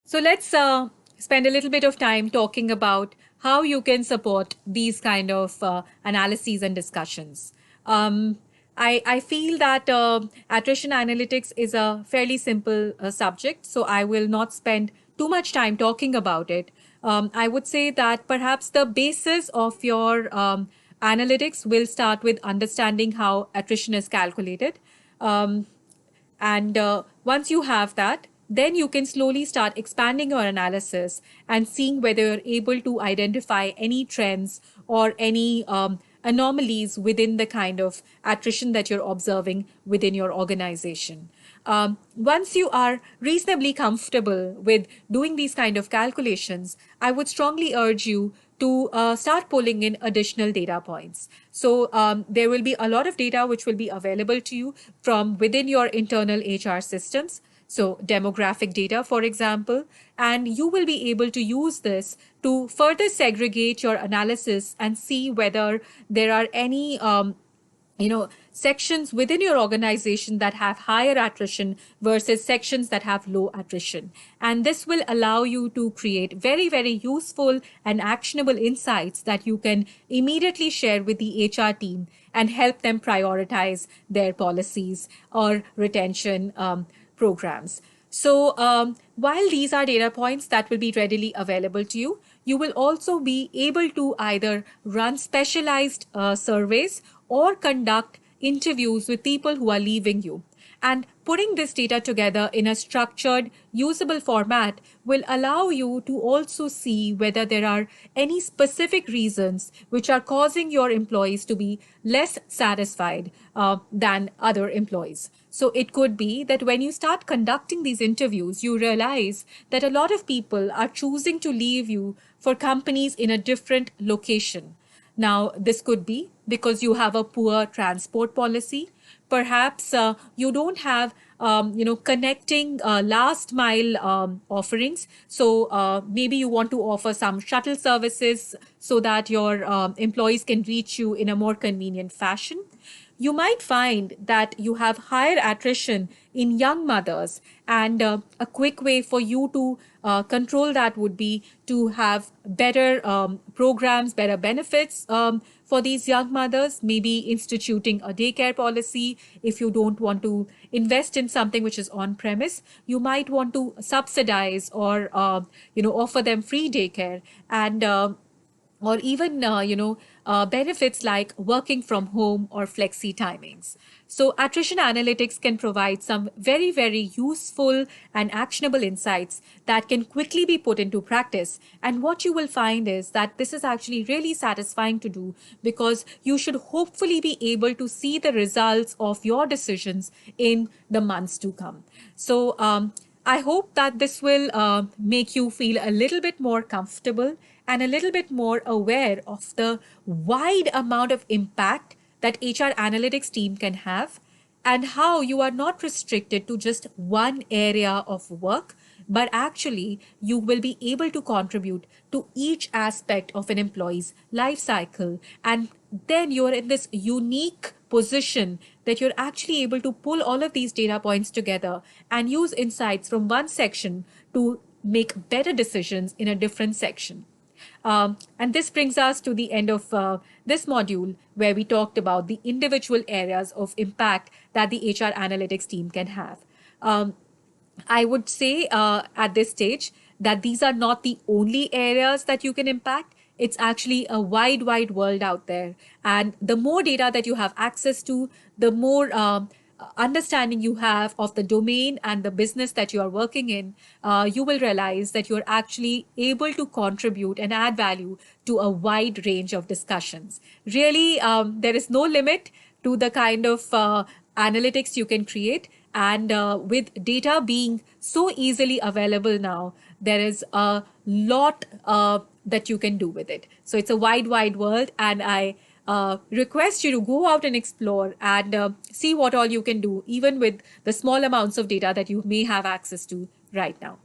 So let's spend a little bit of time talking about how you can support these kind of analyses and discussions. Um, I feel that attrition analytics is a fairly simple subject, so I will not spend too much time talking about it. I would say that perhaps the basis of your analytics will start with understanding how attrition is calculated. Um, and once you have that, then you can slowly start expanding your analysis and seeing whether you're able to identify any trends or any anomalies within the kind of attrition that you're observing within your organization. Once you are reasonably comfortable with doing these kind of calculations, I would strongly urge you to start pulling in additional data points. So there will be a lot of data which will be available to you from within your internal HR systems. So demographic data, for example, and you will be able to use this to further segregate your analysis and see whether there are any sections within your organization that have higher attrition versus sections that have low attrition. And this will allow you to create very, very useful and actionable insights that you can immediately share with the HR team and help them prioritize their policies or retention programs. So while these are data points that will be readily available to you, you will also be able to either run specialized surveys or conduct interviews with people who are leaving you. And putting this data together in a structured, usable format will allow you to also see whether there are any specific reasons which are causing your employees to be less satisfied than other employees. So it could be that when you start conducting these interviews, you realize that a lot of people are choosing to leave you for companies in a different location. Now, this could be because you have a poor transport policy. Perhaps you don't have, connecting last mile offerings. So maybe you want to offer some shuttle services so that your employees can reach you in a more convenient fashion. You might find that you have higher attrition in young mothers, and a quick way for you to control that would be to have better programs, better benefits for these young mothers, maybe instituting a daycare policy. If you don't want to invest in something which is on premise, you might want to subsidize or offer them free daycare, and or even benefits like working from home or flexi timings. So attrition analytics can provide some very, very useful and actionable insights that can quickly be put into practice. And what you will find is that this is actually really satisfying to do, because you should hopefully be able to see the results of your decisions in the months to come. So I hope that this will make you feel a little bit more comfortable and a little bit more aware of the wide amount of impact that HR analytics team can have, and how you are not restricted to just one area of work, but actually you will be able to contribute to each aspect of an employee's life cycle. And then you're in this unique position that you're actually able to pull all of these data points together and use insights from one section to make better decisions in a different section. And this brings us to the end of this module, where we talked about the individual areas of impact that the HR analytics team can have. I would say at this stage that these are not the only areas that you can impact. It's actually a wide, wide world out there. And the more data that you have access to, the more understanding you have of the domain and the business that you are working in, you will realize that you're actually able to contribute and add value to a wide range of discussions. Really, there is no limit to the kind of analytics you can create. And with data being so easily available now, there is a lot that you can do with it. So it's a wide, wide world. And I request you to go out and explore and see what all you can do, even with the small amounts of data that you may have access to right now.